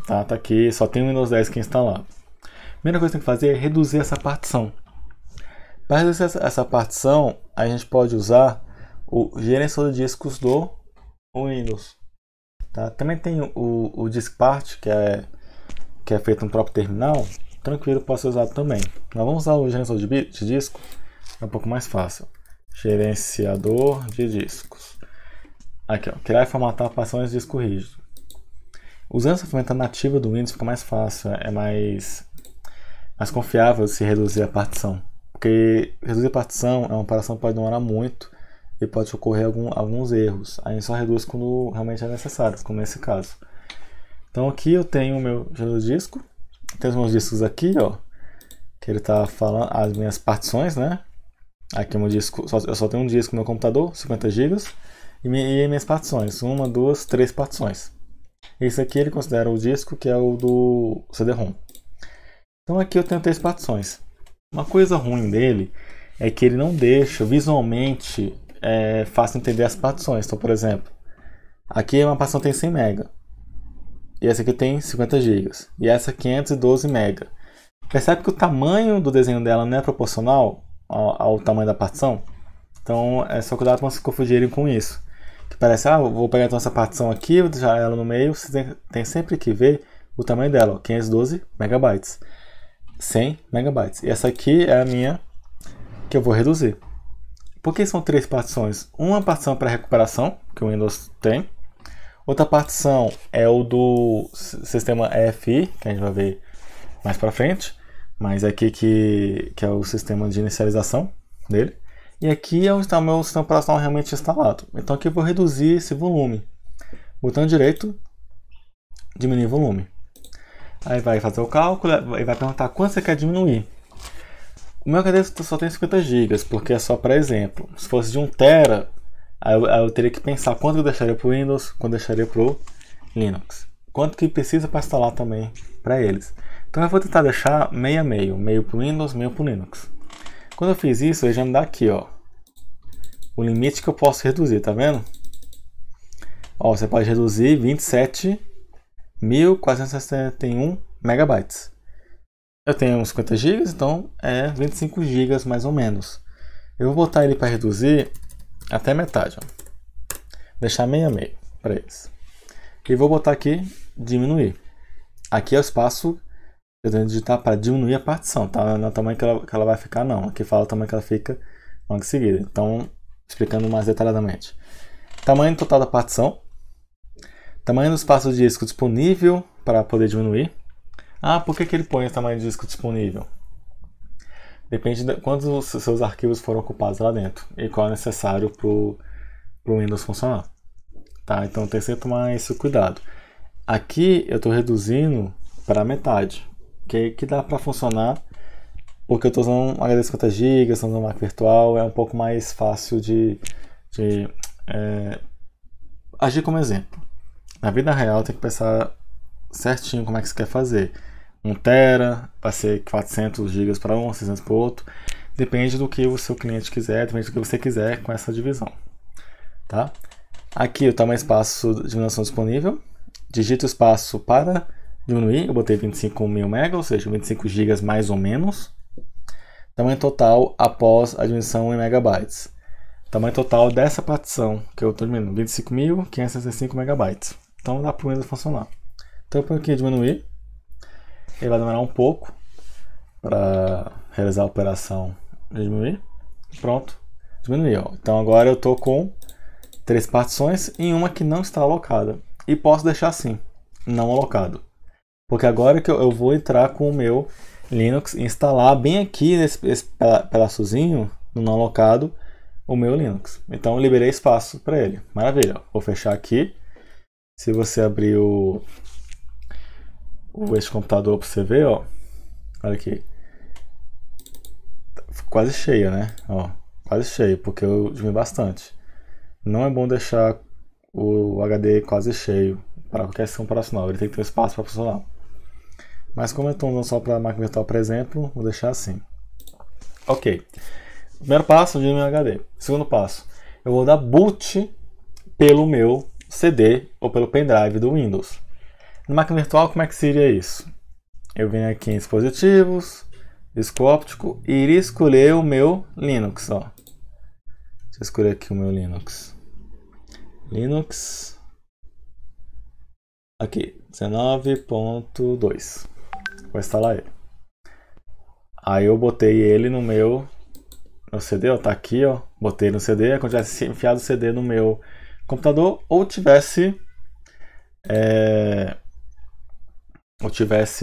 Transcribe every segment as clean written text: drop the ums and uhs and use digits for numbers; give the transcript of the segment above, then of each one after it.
Tá aqui, só tem o Windows 10 aqui instalado. A primeira coisa que tem que fazer é reduzir essa partição. Para reduzir essa partição, a gente pode usar o gerenciador de discos do Windows. Tá? Também tem o DiskPart, que é feito no próprio terminal. Tranquilo, posso usar também. Nós vamos usar o gerenciador de disco, é um pouco mais fácil. Gerenciador de discos. Aqui, ó, criar e formatar partições de disco rígido. Usando essa ferramenta nativa do Windows fica mais fácil, é mais confiável se reduzir a partição. Porque reduzir a partição é uma operação que pode demorar muito e pode ocorrer alguns erros. A gente só reduz quando realmente é necessário, como nesse caso. Então aqui eu tenho o meu gerenciador de disco. Tem os meus discos aqui, ó, que ele está falando as minhas partições, né? Aqui o meu disco, eu só tenho um disco no meu computador, 50 GB, e minhas partições, 1, 2, 3 partições. Esse aqui ele considera o disco que é o do CD-ROM. Então aqui eu tenho 3 partições. Uma coisa ruim dele é que ele não deixa visualmente fácil entender as partições. Então, por exemplo, aqui uma partição tem 100 MB. E essa aqui tem 50 GB. E essa 512 MB. Percebe que o tamanho do desenho dela não é proporcional ao tamanho da partição? Então é só cuidado para não se confundirem com isso. Que parece, eu vou pegar então essa partição aqui, vou deixar ela no meio. Você tem sempre que ver o tamanho dela, ó, 512 MB. 100 MB. E essa aqui é a minha que eu vou reduzir. Por que são 3 partições? Uma partição para recuperação, que o Windows tem. Outra partição é o do sistema EFI, que a gente vai ver mais para frente. Mas aqui que é o sistema de inicialização dele. E aqui é onde está o meu sistema operacional realmente instalado. Então aqui eu vou reduzir esse volume. Botão direito, diminuir o volume. Aí vai fazer o cálculo e vai perguntar quanto você quer diminuir. O meu HD só tem 50 GB, porque é só para exemplo. Se fosse de 1 TB, aí eu teria que pensar quanto eu deixaria para o Windows, quanto eu deixaria para o Linux. Quanto que precisa para instalar também para eles. Então eu vou tentar deixar meio a meio. Meio para o Windows, meio para o Linux. Quando eu fiz isso, ele já me dá aqui, ó, o limite que eu posso reduzir, tá vendo? Ó, você pode reduzir 27.461 megabytes. Eu tenho uns 50 GB, então é 25 GB mais ou menos. Eu vou botar ele para reduzir até metade, ó. Deixar meio a meio para eles. E vou botar aqui diminuir. Aqui é o espaço eu tenho que digitar para diminuir a partição, tá? Não é o tamanho que ela vai ficar, não. Aqui fala o tamanho que ela fica logo em seguida. Então, explicando mais detalhadamente. Tamanho total da partição. Tamanho do espaço de disco disponível para poder diminuir. Por que ele põe o tamanho de disco disponível? Depende de quantos os seus arquivos foram ocupados lá dentro e qual é necessário para o Windows funcionar. Tá? Então tem que tomar esse cuidado. Aqui eu estou reduzindo para metade, que dá para funcionar, porque eu estou usando um HD de 50 GB, estou usando uma máquina virtual, é um pouco mais fácil de agir como exemplo. Na vida real tem que pensar certinho como é que você quer fazer. 1 TB, vai ser 400 GB para um, 600 para o outro. Depende do que o seu cliente quiser, depende do que você quiser com essa divisão. Tá? Aqui o tamanho espaço de diminuição disponível. Digita o espaço para diminuir. Eu botei 25.000 MB, ou seja, 25 GB mais ou menos. Tamanho total após a diminuição em megabytes. Tamanho total dessa partição que eu estou diminuindo, 25.565 MB. Então dá para o Windows funcionar. Então eu ponho aqui diminuir. Ele vai demorar um pouco para realizar a operação de diminuir. Pronto, diminuir. Ó. Então agora eu estou com 3 partições em uma que não está alocada. E posso deixar assim, não alocado. Porque agora que eu vou entrar com o meu Linux e instalar bem aqui nesse pedaçozinho, no não alocado, o meu Linux. Então eu liberei espaço para ele. Maravilha. Vou fechar aqui. Se você abrir este computador para você ver, ó, olha aqui, quase cheio, né? Ó, quase cheio, porque eu diminui bastante. Não é bom deixar o HD quase cheio para qualquer sistema operacional, ele tem que ter espaço para funcionar. Mas como eu estou usando só para máquina virtual, por exemplo, vou deixar assim. Ok. Primeiro passo, diminuir o HD. Segundo passo, eu vou dar boot pelo meu CD ou pelo pendrive do Windows. Na máquina virtual, como é que seria isso? Eu venho aqui em dispositivos, disco óptico, e iria escolher o meu Linux, ó. Deixa eu escolher aqui o meu Linux. Linux. Aqui, 19.2. Vou instalar ele. Aí eu botei ele no meu CD, ó, tá aqui, ó. Botei no CD, é como se tivesse enfiado o CD no meu computador ou tivesse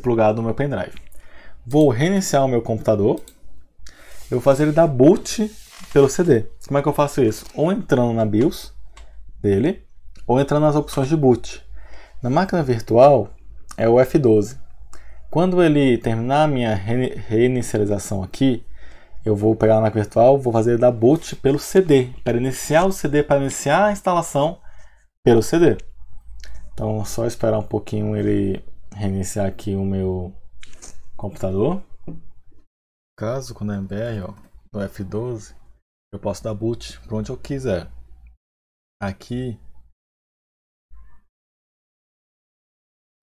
plugado no meu pendrive. Vou reiniciar o meu computador. Eu vou fazer ele dar boot pelo CD. Como é que eu faço isso? Ou entrando na BIOS dele, ou entrando nas opções de boot. Na máquina virtual é o F12. Quando ele terminar a minha reinicialização aqui, eu vou pegar na máquina virtual, vou fazer ele dar boot pelo CD, para iniciar o CD, para iniciar a instalação pelo CD. Então, só esperar um pouquinho ele reiniciar aqui o meu computador. Caso quando é MBR, ó, no F12, eu posso dar boot para onde eu quiser. Aqui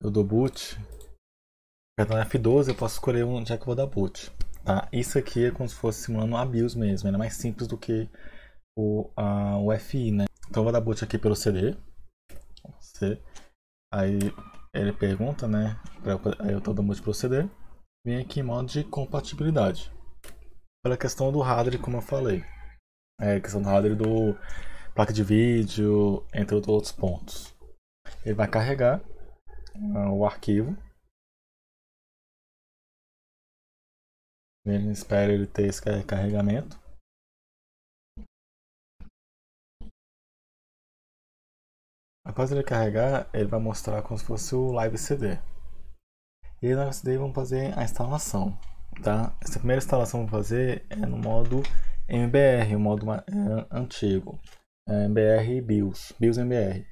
eu dou boot. Perdão, F12 eu posso escolher onde é que eu vou dar boot. Tá? Isso aqui é como se fosse simulando a BIOS mesmo, é mais simples do que o FI, né? Então eu vou dar boot aqui pelo CD. Aí ele pergunta, né? Aí eu tô dando boot pelo CD. Vem aqui em modo de compatibilidade. Pela questão do hardware, como eu falei. Questão do hardware do placa de vídeo, entre outros pontos. Ele vai carregar o arquivo. Ele espera ele ter esse carregamento. Após ele carregar, ele vai mostrar como se fosse o Live CD. E aí no Live CD vamos fazer a instalação. Tá? Essa primeira instalação que vamos fazer é no modo MBR, o modo antigo. MBR BIOS, BIOS MBR.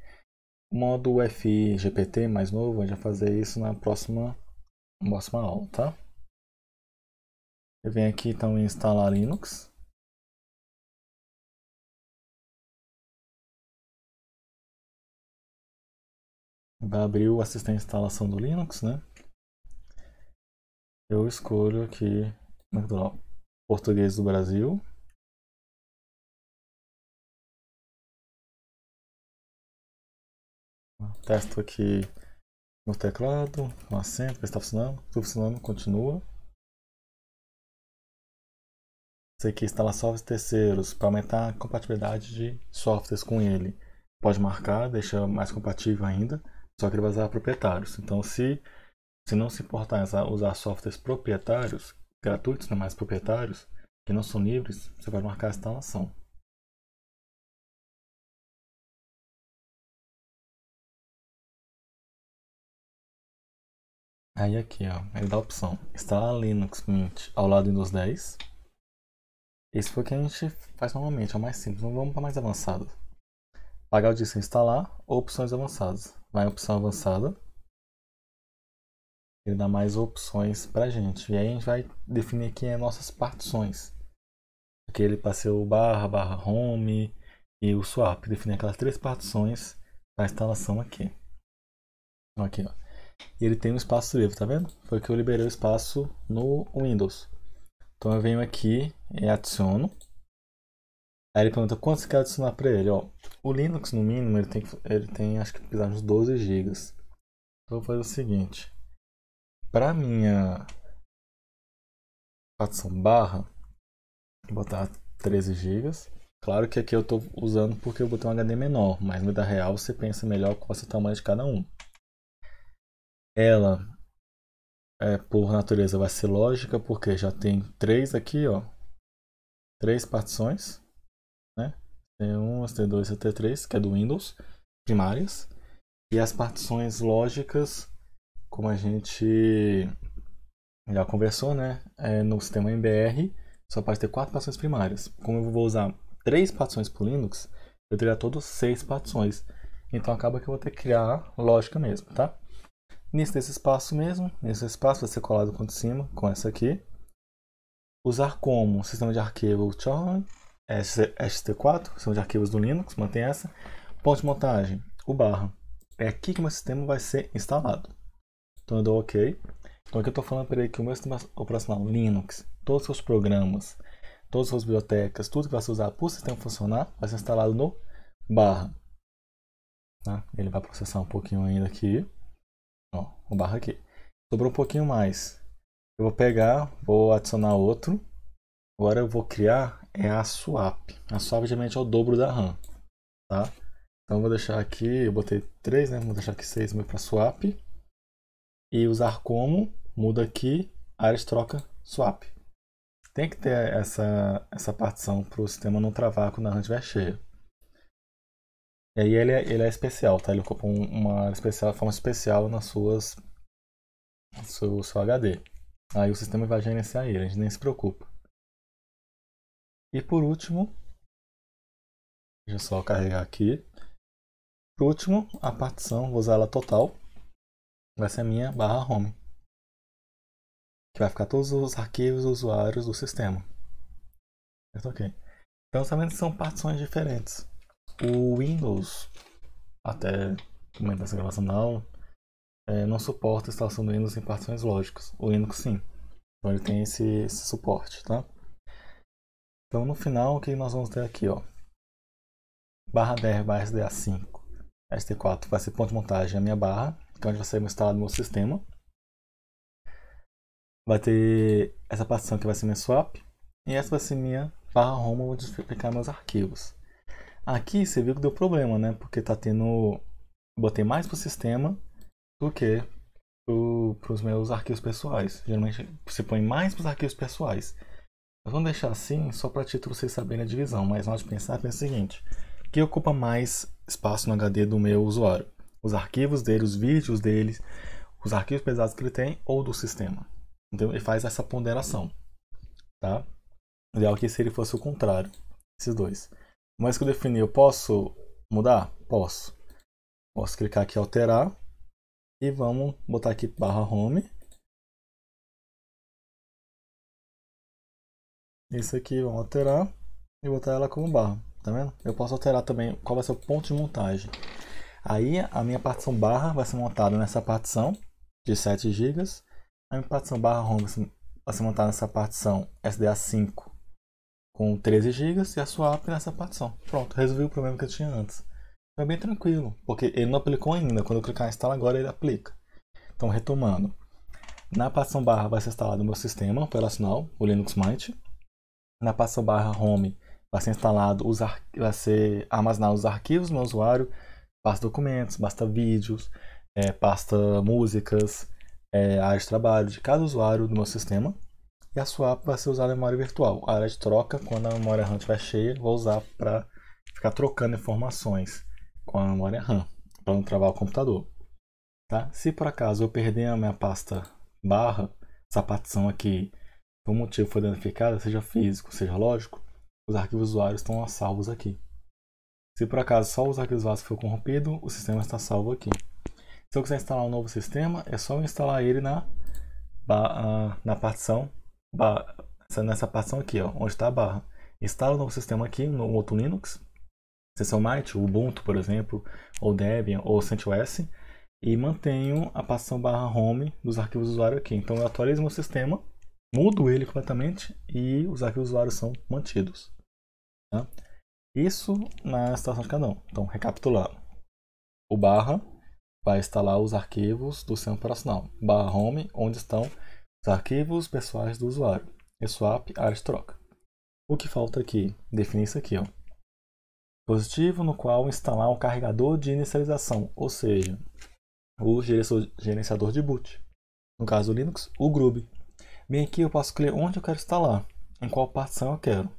O modo UEFI GPT mais novo, a gente vai fazer isso na próxima aula, tá? Eu venho aqui então em instalar Linux. Vai abrir o assistente de instalação do Linux, né? Eu escolho aqui português do Brasil. Testo aqui no teclado, no acento, está funcionando. Tudo funcionando, continua. Isso aqui instala softwares terceiros para aumentar a compatibilidade de softwares com ele. Pode marcar, deixa mais compatível ainda, só que ele vai usar proprietários. Então, se não se importar em usar softwares proprietários, gratuitos, não mais proprietários, que não são livres, você vai marcar a instalação. Aí aqui, ó, ele dá a opção instalar Linux Mint ao lado do Windows 10. Esse foi o que a gente faz normalmente, é o mais simples. Não vamos para mais avançado. Apagar o disco e instalar ou opções avançadas. Vai em opção avançada. Ele dá mais opções pra gente. E aí a gente vai definir aqui as nossas partições. Aqui ele passa o barra home e o swap. Definir aquelas 3 partições para instalação aqui. Então aqui, ó. E ele tem um espaço livre, tá vendo? Foi que eu liberei o espaço no Windows. Então eu venho aqui e adiciono. Aí ele pergunta quanto você quer adicionar para ele. Ó, o Linux, no mínimo, ele tem acho que precisar de uns 12 GB. Então eu vou fazer o seguinte. Para minha partição barra, vou botar 13 GB. Claro que aqui eu estou usando porque eu botei um HD menor, mas no vida real você pensa melhor qual é o tamanho de cada um. Ela, por natureza, vai ser lógica porque já tem 3 aqui, ó. 3 partições, né? T1, T2 e T3, que é do Windows, primárias. E as partições lógicas, como a gente já conversou, né? No sistema MBR, só pode ter 4 partições primárias. Como eu vou usar 3 partições para o Linux, eu teria todos 6 partições. Então acaba que eu vou ter que criar lógica mesmo, tá? Nesse espaço mesmo, nesse espaço vai ser colado com de cima, com essa aqui. Usar como sistema de arquivo Chorley, ST4, sistema de arquivos do Linux, mantém essa. Ponto de montagem, o barra. É aqui que o meu sistema vai ser instalado. Então eu dou OK. Então aqui eu estou falando para ele que o meu sistema operacional Linux, todos os seus programas, todas as suas bibliotecas, tudo que vai ser usado para o sistema funcionar, vai ser instalado no barra. Tá? Ele vai processar um pouquinho ainda aqui. Ó, o barra aqui. Sobrou um pouquinho mais. Eu vou pegar, vou adicionar outro. Agora eu vou criar a swap. A swap geralmente é o dobro da RAM. Tá? Então eu vou deixar aqui, eu botei 3, né? Vou deixar aqui 6.000 para swap. E usar como, muda aqui, área de troca swap. Tem que ter essa partição para o sistema não travar quando a RAM estiver cheia. E aí ele é especial, tá? Ele ocupa uma forma especial no seu HD. Aí o sistema vai gerenciar ele, a gente nem se preocupa. E por último, deixa eu só carregar aqui. Por último, a partição, vou usar ela total. Vai ser a minha barra home. Que vai ficar todos os arquivos usuários do sistema. Ok. Então, sabendo que são partições diferentes. O Windows, até o momento dessa gravação não suporta a instalação do Windows em partições lógicas. O Linux sim. Então ele tem esse suporte, tá? Então no final o que nós vamos ter aqui, ó. Barra .dir barra SDA5 ST4 vai ser ponto de montagem a minha barra, que é onde vai ser instalado no meu sistema. Vai ter essa partição que vai ser minha swap. E essa vai ser minha barra home, onde ficar meus arquivos. Aqui você viu que deu problema, né? Porque tá tendo. Botei mais pro sistema do que para os meus arquivos pessoais. Geralmente você põe mais para os arquivos pessoais. Nós vamos deixar assim só para título vocês saberem a divisão. Mas na hora de pensar, pensa o seguinte: o que ocupa mais espaço no HD do meu usuário? Os arquivos dele, os vídeos dele, os arquivos pesados que ele tem ou do sistema. Então ele faz essa ponderação. Tá? O ideal é que se ele fosse o contrário, esses dois. Mas que eu defini, eu posso mudar? Posso. Posso clicar aqui em alterar. E vamos botar aqui barra home. Isso aqui, vamos alterar. E botar ela como barra. Tá vendo? Eu posso alterar também qual vai ser o ponto de montagem. Aí a minha partição barra vai ser montada nessa partição de 7 GB. A minha partição barra home vai ser montada nessa partição SDA5 com 13 GB. E a swap nessa partição. Pronto, resolvi o problema que eu tinha antes. É bem tranquilo, porque ele não aplicou ainda. Quando eu clicar em instalar agora, ele aplica. Então, retomando. Na partição barra vai ser instalado o meu sistema operacional, o Linux Mint. Na partição barra home vai ser instalado vai ser armazenar os arquivos do meu usuário, pasta documentos, pasta vídeos, pasta músicas, área de trabalho de cada usuário do meu sistema. E a swap vai ser usada em memória virtual. A área de troca, quando a memória RAM estiver cheia, vou usar para ficar trocando informações com a memória RAM, para não travar o computador. Tá? Se por acaso eu perder a minha pasta barra, essa partição aqui, por um motivo foi danificada, seja físico, seja lógico, os arquivos usuários estão salvos aqui. Se por acaso só os arquivos usuários for corrompido, o sistema está salvo aqui. Se eu quiser instalar um novo sistema, é só eu instalar ele na partição, nessa partição aqui, ó, onde está a barra. Instala o novo sistema aqui no outro Linux, seção Mint, Ubuntu, por exemplo, ou Debian, ou CentOS, e mantenho a partição barra home dos arquivos usuário aqui. Então eu atualizo meu sistema, mudo ele completamente e os arquivos usuários são mantidos. Tá? Isso na situação de cada um. Então, recapitulando. O barra vai instalar os arquivos do sistema operacional. Barra home, onde estão os arquivos pessoais do usuário. E swap, área de troca. O que falta aqui? Definir isso aqui, ó. Dispositivo no qual instalar um carregador de inicialização, ou seja, o gerenciador de boot. No caso do Linux, o Grub. Bem aqui eu posso escolher onde eu quero instalar, em qual partição eu quero.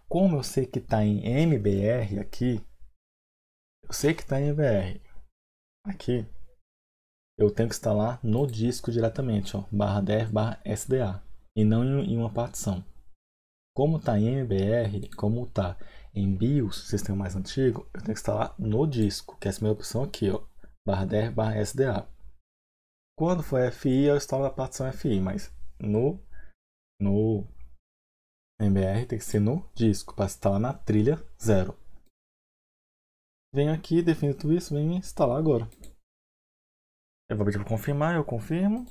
Como eu sei que está em MBR aqui, eu sei que está em MBR aqui, eu tenho que instalar no disco diretamente, ó, /dev /sda, e não em uma partição. Como está em MBR, como está em BIOS, sistema mais antigo, eu tenho que instalar no disco, que é essa minha opção aqui, ó, /dev /sda. Quando for FI, eu instalo na partição FI, mas no MBR tem que ser no disco, para instalar na trilha 0. Venho aqui, defino tudo isso, venho instalar agora. Eu vou pedir para confirmar, eu confirmo.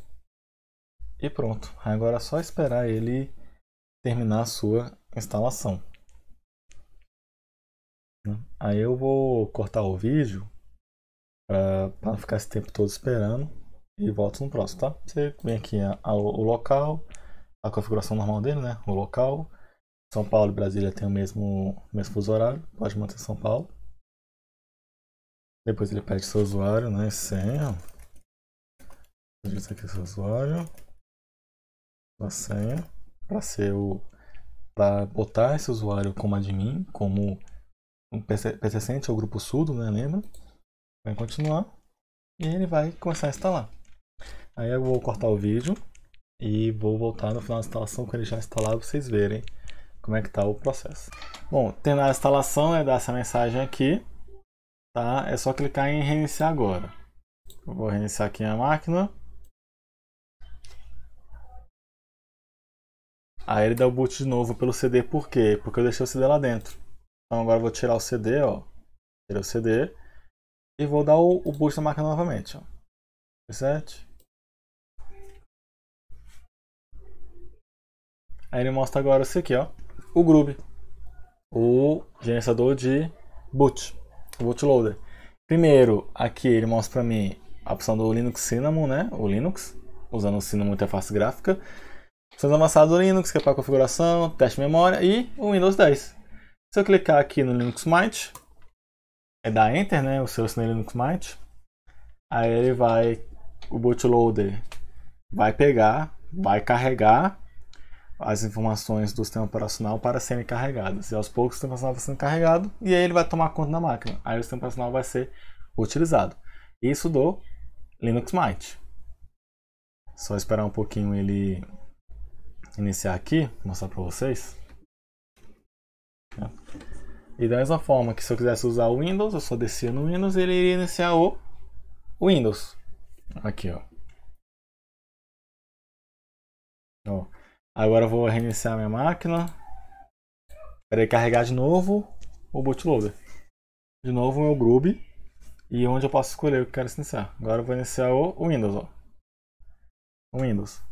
E pronto. Agora é só esperar ele terminar a sua instalação. Aí eu vou cortar o vídeo para não ficar esse tempo todo esperando e volto no próximo, tá? Você vem aqui o local, a configuração normal dele, né? O local. São Paulo e Brasília tem o mesmo fuso horário, pode manter São Paulo. Depois ele pede seu usuário, né? Senha. Esse aqui é seu usuário. A senha. Para botar esse usuário como admin, como um PCCent ou grupo sudo, né? Lembra? Vai continuar. E ele vai começar a instalar. Aí eu vou cortar o vídeo e vou voltar no final da instalação com ele já instalado para vocês verem como é que está o processo. Bom, terminar a instalação é dar essa mensagem aqui, tá? É só clicar em reiniciar agora. Eu vou reiniciar aqui a máquina. Aí ele dá o boot de novo pelo CD, por quê? Porque eu deixei o CD lá dentro. Então agora eu vou tirar o CD, ó. Tirei o CD e vou dar o boot da máquina novamente, ó. Reset. Aí ele mostra agora isso aqui, ó. O Groovy, o gerenciador de boot, o bootloader. Primeiro, aqui ele mostra para mim a opção do Linux Cinnamon, né? O Linux, usando o Cinnamon interface gráfica. Opções avançadas do Linux, que é para configuração, teste de memória e o Windows 10. Se eu clicar aqui no Linux Mint, é dar Enter, né? O seu Linux Mint. Aí ele vai, o bootloader vai pegar, vai carregar as informações do sistema operacional para serem carregadas. E aos poucos o sistema operacional vai sendo carregado e aí ele vai tomar conta da máquina. Aí o sistema operacional vai ser utilizado. Isso do Linux Mint. Só esperar um pouquinho ele iniciar aqui, vou mostrar para vocês. E da mesma forma que se eu quisesse usar o Windows, eu só descia no Windows e ele iria iniciar o Windows. Aqui, ó. Agora eu vou reiniciar minha máquina. Para ele carregar de novo o bootloader. De novo o meu Groovy. E onde eu posso escolher o que eu quero iniciar. Agora eu vou iniciar o Windows, ó. O Windows.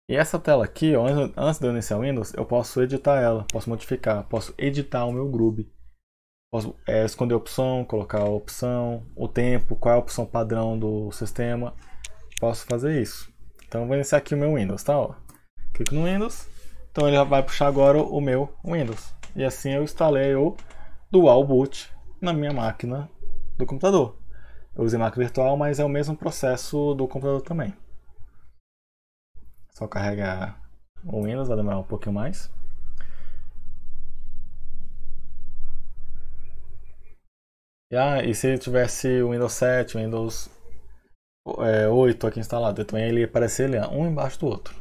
E essa tela aqui, ó, antes de eu iniciar o Windows, eu posso editar ela, posso modificar, posso editar o meu Groovy. Posso esconder a opção, colocar a opção, o tempo, qual é a opção padrão do sistema. Posso fazer isso. Então eu vou iniciar aqui o meu Windows, tá? Ó. Clico no Windows. Então ele vai puxar agora o meu Windows. E assim eu instalei o Dual Boot na minha máquina do computador. Eu usei máquina virtual, mas é o mesmo processo do computador também. Só carregar o Windows, vai demorar um pouquinho mais. E se tivesse o Windows 7, o Windows 8 aqui instalado, também ele ia aparecer ali, um embaixo do outro.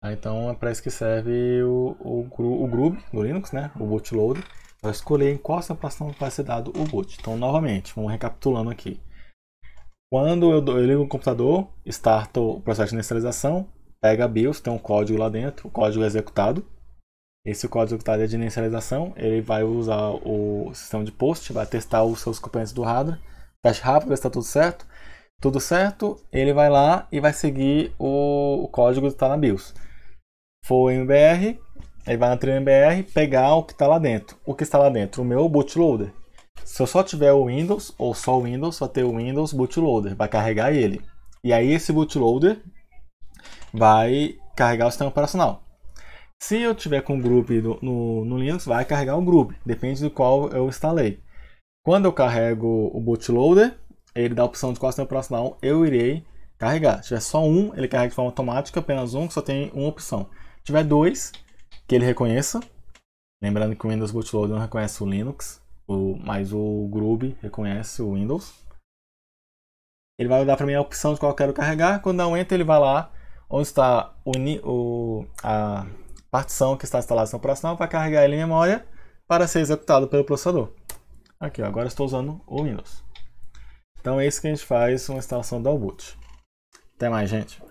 Então é para isso que serve o Groovy do Linux, né? O bootloader. Vai escolher em qual situação vai ser dado o boot. Então, novamente, vamos recapitulando aqui. Quando eu ligo o computador, starto o processo de inicialização, pega a BIOS, tem um código lá dentro, o código executado. Esse código executado é de inicialização, ele vai usar o sistema de post, vai testar os seus componentes do hardware, teste rápido, ver se está tudo certo. Tudo certo, ele vai lá e vai seguir o código que está na BIOS. For o MBR, ele vai na trilha MBR pegar o que está lá dentro. O que está lá dentro? O meu bootloader. Se eu só tiver o Windows, ou só o Windows, vai ter o Windows bootloader, vai carregar ele. E aí esse bootloader vai carregar o sistema operacional. Se eu tiver com o Groovy no Linux, vai carregar o Groovy, depende do qual eu instalei. Quando eu carrego o bootloader, ele dá a opção de qual sistema operacional eu irei carregar. Se tiver só um, ele carrega de forma automática, apenas um, que só tem uma opção. Se tiver dois, que ele reconheça. Lembrando que o Windows Bootloader não reconhece o Linux, mas o Groovy reconhece o Windows. Ele vai dar para mim a opção de qual eu quero carregar. Quando dá um Enter, ele vai lá onde está a partição que está instalada no sistema operacional, vai carregar ele em memória para ser executado pelo processador. Aqui, ó, agora estou usando o Windows. Então é isso que a gente faz uma instalação do boot. Até mais, gente.